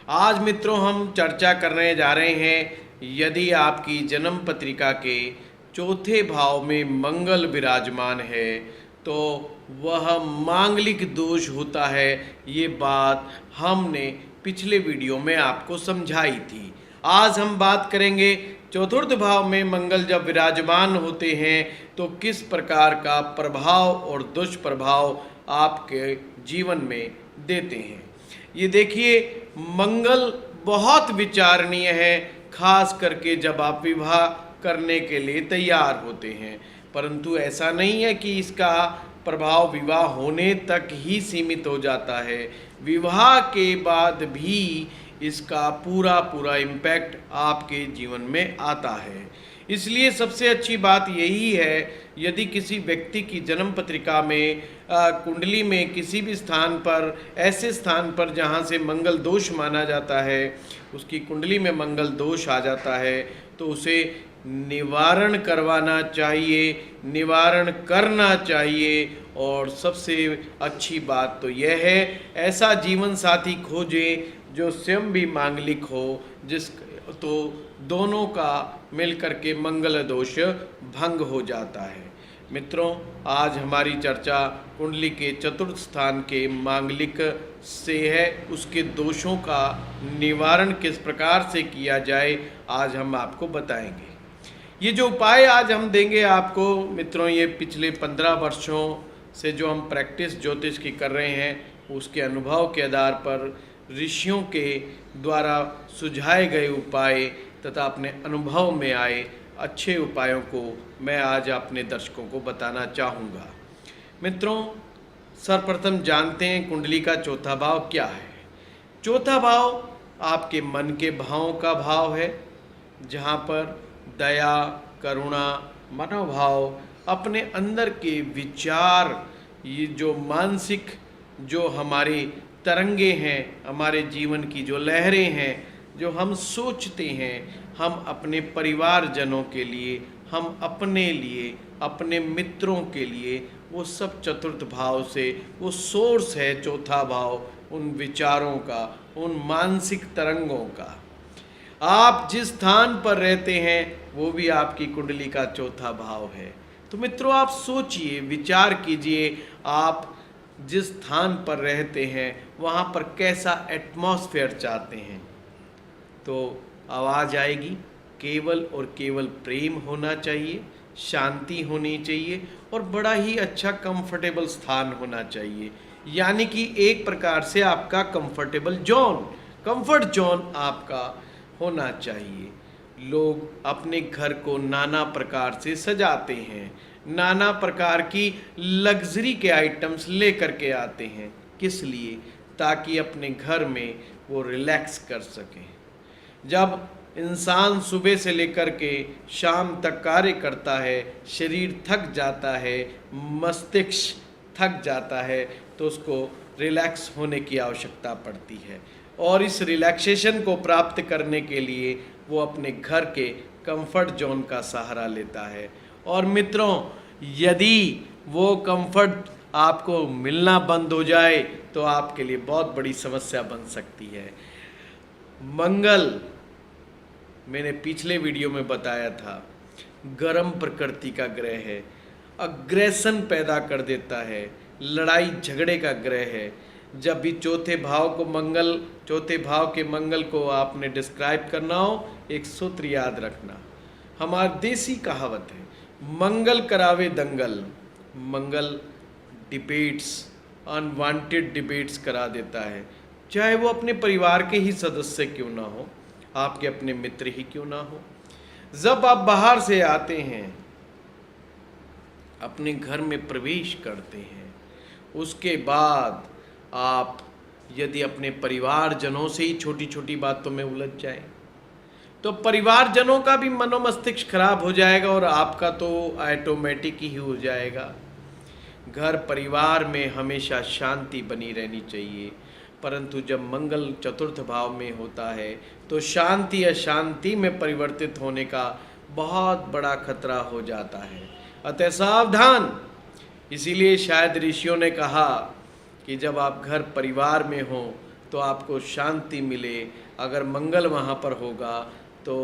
आज मित्रों हम चर्चा करने जा रहे हैं, यदि आपकी जन्म पत्रिका के चौथे भाव में मंगल विराजमान है तो वह मांगलिक दोष होता है। ये बात हमने पिछले वीडियो में आपको समझाई थी। आज हम बात करेंगे चतुर्थ भाव में मंगल जब विराजमान होते हैं तो किस प्रकार का प्रभाव और दुष्प्रभाव आपके जीवन में देते हैं। ये देखिए, मंगल बहुत विचारणीय है, खास करके जब आप विवाह करने के लिए तैयार होते हैं। परंतु ऐसा नहीं है कि इसका प्रभाव विवाह होने तक ही सीमित हो जाता है। विवाह के बाद भी इसका पूरा इम्पैक्ट आपके जीवन में आता है। इसलिए सबसे अच्छी बात यही है, यदि किसी व्यक्ति की जन्म पत्रिका में कुंडली में किसी भी स्थान पर, ऐसे स्थान पर जहाँ से मंगल दोष माना जाता है, उसकी कुंडली में मंगल दोष आ जाता है तो उसे निवारण करवाना चाहिए, निवारण करना चाहिए। और सबसे अच्छी बात तो यह है, ऐसा जीवन साथी खोजें जो स्वयं भी मांगलिक हो, तो दोनों का मिलकर के मंगल दोष भंग हो जाता है। मित्रों, आज हमारी चर्चा कुंडली के चतुर्थ स्थान के मांगलिक से है, उसके दोषों का निवारण किस प्रकार से किया जाए आज हम आपको बताएंगे। ये जो उपाय आज हम देंगे आपको मित्रों, ये पिछले 15 वर्षों से जो हम प्रैक्टिस ज्योतिष की कर रहे हैं उसके अनुभव के आधार पर ऋषियों के द्वारा सुझाए गए उपाय तथा अपने अनुभव में आए अच्छे उपायों को मैं आज अपने दर्शकों को बताना चाहूँगा। मित्रों, सर्वप्रथम जानते हैं कुंडली का चौथा भाव क्या है। चौथा भाव आपके मन के भावों का भाव है, जहाँ पर दया, करुणा, मनोभाव, अपने अंदर के विचार, ये जो मानसिक जो हमारी तरंगे हैं, हमारे जीवन की जो लहरें हैं, जो हम सोचते हैं, हम अपने परिवारजनों के लिए, हम अपने लिए, अपने मित्रों के लिए, वो सब चतुर्थ भाव से, वो सोर्स है चौथा भाव, उन विचारों का, उन मानसिक तरंगों का। आप जिस स्थान पर रहते हैं वो भी आपकी कुंडली का चौथा भाव है। तो मित्रों, आप सोचिए, विचार कीजिए, आप जिस स्थान पर रहते हैं वहाँ पर कैसा एटमॉस्फेयर चाहते हैं। तो आवाज़ आएगी, केवल और केवल प्रेम होना चाहिए, शांति होनी चाहिए और बड़ा ही अच्छा कंफर्टेबल स्थान होना चाहिए। यानी कि एक प्रकार से आपका कंफर्टेबल जोन, कंफर्ट जोन आपका होना चाहिए। लोग अपने घर को नाना प्रकार से सजाते हैं, नाना प्रकार की लग्जरी के आइटम्स लेकर के आते हैं। किस लिए? ताकि अपने घर में वो रिलैक्स कर सकें। जब इंसान सुबह से लेकर के शाम तक कार्य करता है, शरीर थक जाता है, मस्तिष्क थक जाता है, तो उसको रिलैक्स होने की आवश्यकता पड़ती है। और इस रिलैक्सेशन को प्राप्त करने के लिए वो अपने घर के कंफर्ट जोन का सहारा लेता है। और मित्रों, यदि वो कंफर्ट आपको मिलना बंद हो जाए तो आपके लिए बहुत बड़ी समस्या बन सकती है। मंगल, मैंने पिछले वीडियो में बताया था, गर्म प्रकृति का ग्रह है, अग्रेशन पैदा कर देता है, लड़ाई झगड़े का ग्रह है। जब भी चौथे भाव के मंगल को आपने डिस्क्राइब करना हो, एक सूत्र याद रखना। हमारी देसी कहावत है, मंगल करावे दंगल। मंगल डिबेट्स, अनवांटेड डिबेट्स करा देता है, चाहे वो अपने परिवार के ही सदस्य क्यों ना हो, आपके अपने मित्र ही क्यों ना हो। जब आप बाहर से आते हैं, अपने घर में प्रवेश करते हैं, उसके बाद आप यदि अपने परिवारजनों से ही छोटी छोटी बातों में उलझ जाए तो परिवारजनों का भी मनोमस्तिष्क खराब हो जाएगा और आपका तो ऑटोमेटिक ही हो जाएगा। घर परिवार में हमेशा शांति बनी रहनी चाहिए, परंतु जब मंगल चतुर्थ भाव में होता है तो शांति अशांति में परिवर्तित होने का बहुत बड़ा खतरा हो जाता है। अतः सावधान। इसीलिए शायद ऋषियों ने कहा कि जब आप घर परिवार में हो तो आपको शांति मिले। अगर मंगल वहाँ पर होगा तो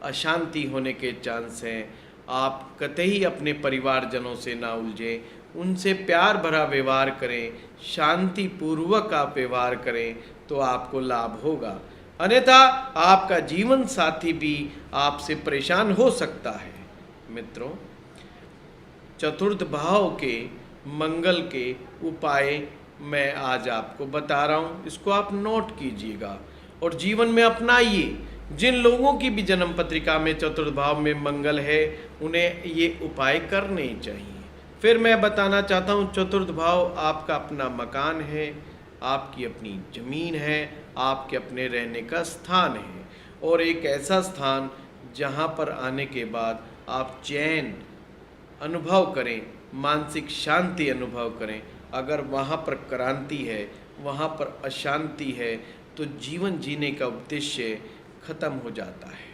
अशांति होने के चांस हैं। आप कतई अपने परिवारजनों से ना उलझे, उनसे प्यार भरा व्यवहार करें, शांतिपूर्वक आप व्यवहार करें तो आपको लाभ होगा। अन्यथा आपका जीवन साथी भी आपसे परेशान हो सकता है। मित्रों, चतुर्थ भाव के मंगल के उपाय मैं आज आपको बता रहा हूँ, इसको आप नोट कीजिएगा और जीवन में अपनाइए। जिन लोगों की भी जन्म पत्रिका में चतुर्थ भाव में मंगल है, उन्हें ये उपाय करने चाहिए। फिर मैं बताना चाहता हूँ, चतुर्थ भाव आपका अपना मकान है, आपकी अपनी जमीन है, आपके अपने रहने का स्थान है और एक ऐसा स्थान जहाँ पर आने के बाद आप चैन अनुभव करें, मानसिक शांति अनुभव करें। अगर वहाँ पर क्रांति है, वहाँ पर अशांति है, तो जीवन जीने का उद्देश्य खत्म हो जाता है।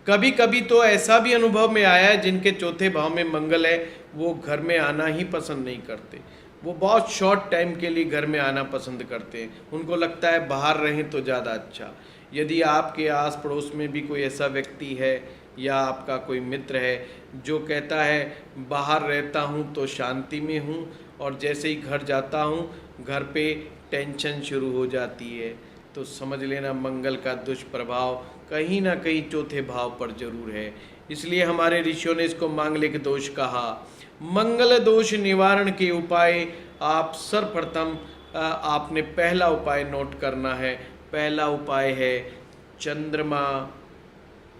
कभी कभी तो ऐसा भी अनुभव में आया है, जिनके चौथे भाव में मंगल है वो घर में आना ही पसंद नहीं करते। वो बहुत शॉर्ट टाइम के लिए घर में आना पसंद करते हैं, उनको लगता है बाहर रहें तो ज़्यादा अच्छा। यदि आपके आस पड़ोस में भी कोई ऐसा व्यक्ति है या आपका कोई मित्र है जो कहता है बाहर रहता हूँ तो शांति में हूँ और जैसे ही घर जाता हूँ घर पे टेंशन शुरू हो जाती है, तो समझ लेना मंगल का दुष्प्रभाव कहीं ना कहीं चौथे भाव पर जरूर है। इसलिए हमारे ऋषियों ने इसको मांगलिक दोष कहा। मंगल दोष निवारण के उपाय आप सर्वप्रथम आपने पहला उपाय नोट करना है। पहला उपाय है, चंद्रमा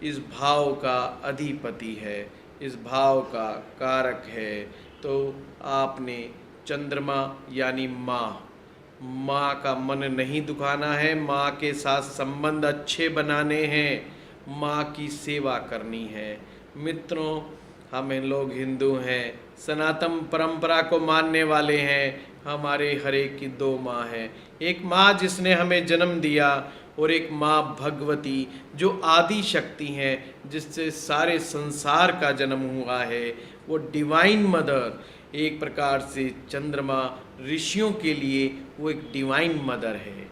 इस भाव का अधिपति है, इस भाव का कारक है, तो आपने चंद्रमा यानी माँ का मन नहीं दुखाना है, माँ के साथ संबंध अच्छे बनाने हैं, माँ की सेवा करनी है। मित्रों, हम लोग हिंदू हैं, सनातन परंपरा को मानने वाले हैं। हमारे हर एक की दो माँ हैं, एक माँ जिसने हमें जन्म दिया और एक माँ भगवती जो आदि शक्ति हैं, जिससे सारे संसार का जन्म हुआ है, वो डिवाइन मदर। एक प्रकार से चंद्रमा ऋषियों के लिए वो एक डिवाइन मदर है।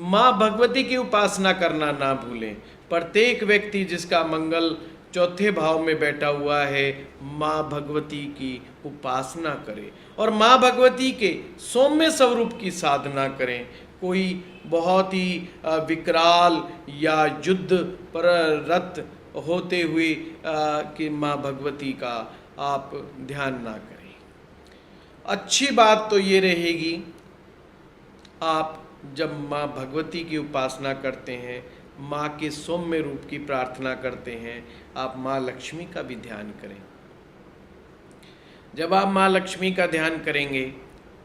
माँ भगवती की उपासना करना ना भूलें। प्रत्येक व्यक्ति जिसका मंगल चौथे भाव में बैठा हुआ है, माँ भगवती की उपासना करे और माँ भगवती के सौम्य स्वरूप की साधना करें। कोई बहुत ही विकराल या युद्ध पर रत होते हुए कि माँ भगवती का आप ध्यान ना करें। अच्छी बात तो ये रहेगी, आप जब माँ भगवती की उपासना करते हैं, माँ के सौम्य रूप की प्रार्थना करते हैं, आप माँ लक्ष्मी का भी ध्यान करें। जब आप माँ लक्ष्मी का ध्यान करेंगे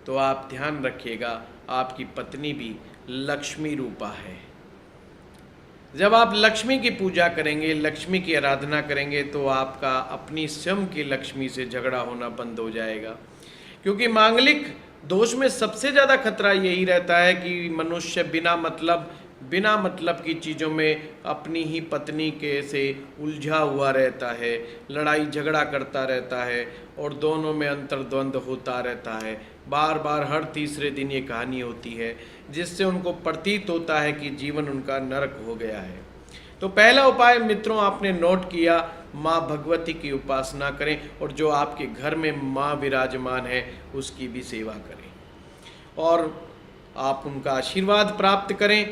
तो आप ध्यान रखिएगा, आपकी पत्नी भी लक्ष्मी रूपा है। जब आप लक्ष्मी की पूजा करेंगे, लक्ष्मी की आराधना करेंगे, तो आपका अपनी स्वयं की लक्ष्मी से झगड़ा होना बंद हो जाएगा। क्योंकि मांगलिक दोष में सबसे ज़्यादा खतरा यही रहता है कि मनुष्य बिना मतलब की चीज़ों में अपनी ही पत्नी के से उलझा हुआ रहता है, लड़ाई झगड़ा करता रहता है और दोनों में अंतर्द्वंद होता रहता है। बार बार हर तीसरे दिन ये कहानी होती है, जिससे उनको प्रतीत होता है कि जीवन उनका नरक हो गया है। तो पहला उपाय मित्रों आपने नोट किया, माँ भगवती की उपासना करें और जो आपके घर में माँ विराजमान है उसकी भी सेवा करें और आप उनका आशीर्वाद प्राप्त करें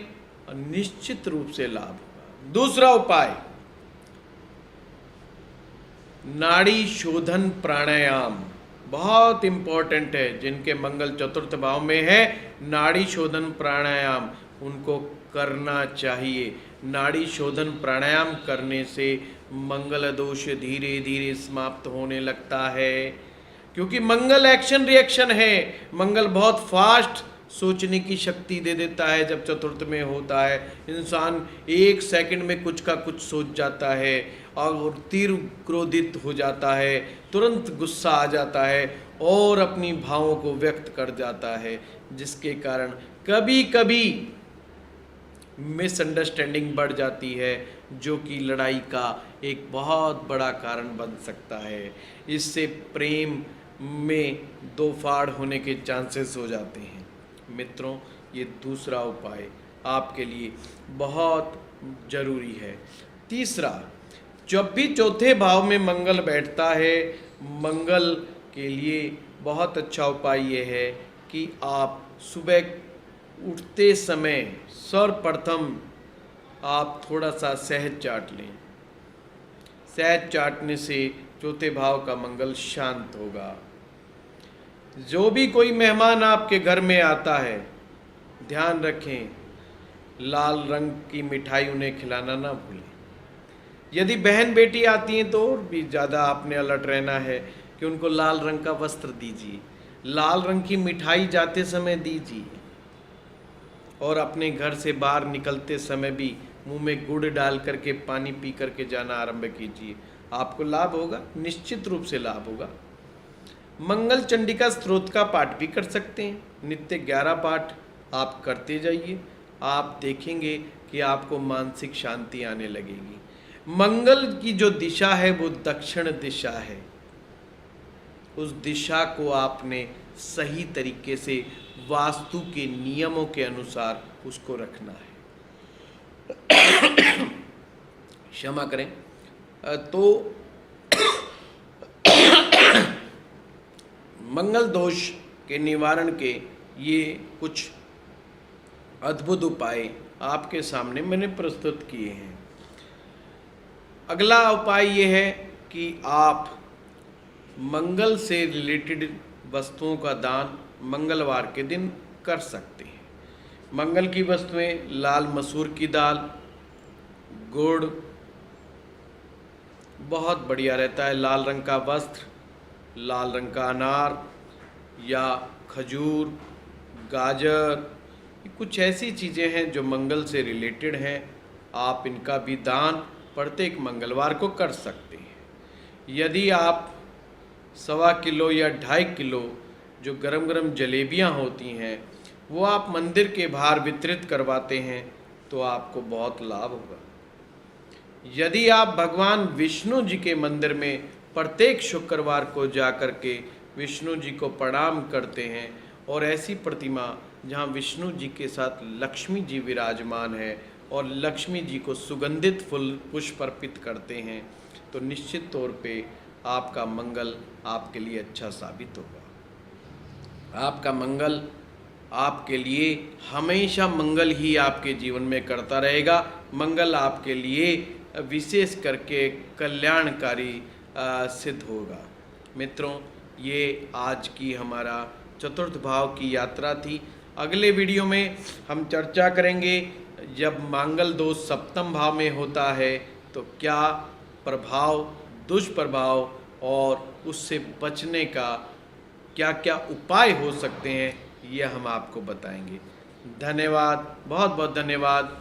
और निश्चित रूप से लाभ होगा। दूसरा उपाय, नाड़ी शोधन प्राणायाम बहुत इंपॉर्टेंट है। जिनके मंगल चतुर्थ भाव में है, नाड़ी शोधन प्राणायाम उनको करना चाहिए। नाड़ी शोधन प्राणायाम करने से मंगल दोष धीरे धीरे समाप्त होने लगता है, क्योंकि मंगल एक्शन रिएक्शन है। मंगल बहुत फास्ट सोचने की शक्ति दे देता है। जब चतुर्थ में होता है, इंसान एक सेकंड में कुछ का कुछ सोच जाता है और तीव्र क्रोधित हो जाता है, तुरंत गुस्सा आ जाता है और अपनी भावों को व्यक्त कर जाता है, जिसके कारण कभी कभी मिसअंडरस्टैंडिंग बढ़ जाती है, जो कि लड़ाई का एक बहुत बड़ा कारण बन सकता है। इससे प्रेम में दो फाड़ होने के चांसेस हो जाते हैं। मित्रों, ये दूसरा उपाय आपके लिए बहुत जरूरी है। तीसरा, जब भी चौथे भाव में मंगल बैठता है, मंगल के लिए बहुत अच्छा उपाय ये है कि आप सुबह उठते समय सर्वप्रथम आप थोड़ा सा शहद चाट लें। शहद चाटने से चौथे भाव का मंगल शांत होगा। जो भी कोई मेहमान आपके घर में आता है, ध्यान रखें लाल रंग की मिठाई उन्हें खिलाना ना भूलें। यदि बहन बेटी आती हैं तो और भी ज़्यादा आपने अलर्ट रहना है कि उनको लाल रंग का वस्त्र दीजिए, लाल रंग की मिठाई जाते समय दीजिए, और अपने घर से बाहर निकलते समय भी मुंह में गुड़ डाल करके पानी पी करके जाना आरंभ कीजिए। आपको लाभ होगा, निश्चित रूप से लाभ होगा। मंगल चंडिका स्तोत्र का पाठ भी कर सकते हैं। नित्य 11 पाठ आप करते जाइए, आप देखेंगे कि आपको मानसिक शांति आने लगेगी। मंगल की जो दिशा है वो दक्षिण दिशा है। उस दिशा को आपने सही तरीके से वास्तु के नियमों के अनुसार उसको रखना है। क्षमा करें। तो मंगल दोष के निवारण के ये कुछ अद्भुत उपाय आपके सामने मैंने प्रस्तुत किए हैं। अगला उपाय ये है कि आप मंगल से रिलेटेड वस्तुओं का दान मंगलवार के दिन कर सकते हैं। मंगल की वस्तुएं लाल मसूर की दाल, गुड़ बहुत बढ़िया रहता है, लाल रंग का वस्त्र, लाल रंग का अनार या खजूर, गाजर, कुछ ऐसी चीज़ें हैं जो मंगल से रिलेटेड हैं। आप इनका भी दान प्रत्येक मंगलवार को कर सकते हैं। यदि आप 1.25 किलो या 2.5 किलो जो गरम गरम जलेबियां होती हैं वो आप मंदिर के बाहर वितरित करवाते हैं तो आपको बहुत लाभ होगा। यदि आप भगवान विष्णु जी के मंदिर में प्रत्येक शुक्रवार को जाकर के विष्णु जी को प्रणाम करते हैं और ऐसी प्रतिमा जहाँ विष्णु जी के साथ लक्ष्मी जी विराजमान है और लक्ष्मी जी को सुगंधित फूल पुष्प अर्पित करते हैं तो निश्चित तौर पे आपका मंगल आपके लिए अच्छा साबित होगा। आपका मंगल आपके लिए हमेशा मंगल ही आपके जीवन में करता रहेगा। मंगल आपके लिए विशेष करके कल्याणकारी सिद्ध होगा। मित्रों, ये आज की हमारा चतुर्थ भाव की यात्रा थी। अगले वीडियो में हम चर्चा करेंगे जब मंगल दोष सप्तम भाव में होता है तो क्या प्रभाव, दुष्प्रभाव और उससे बचने का क्या क्या उपाय हो सकते हैं, ये हम आपको बताएंगे। धन्यवाद, बहुत बहुत धन्यवाद।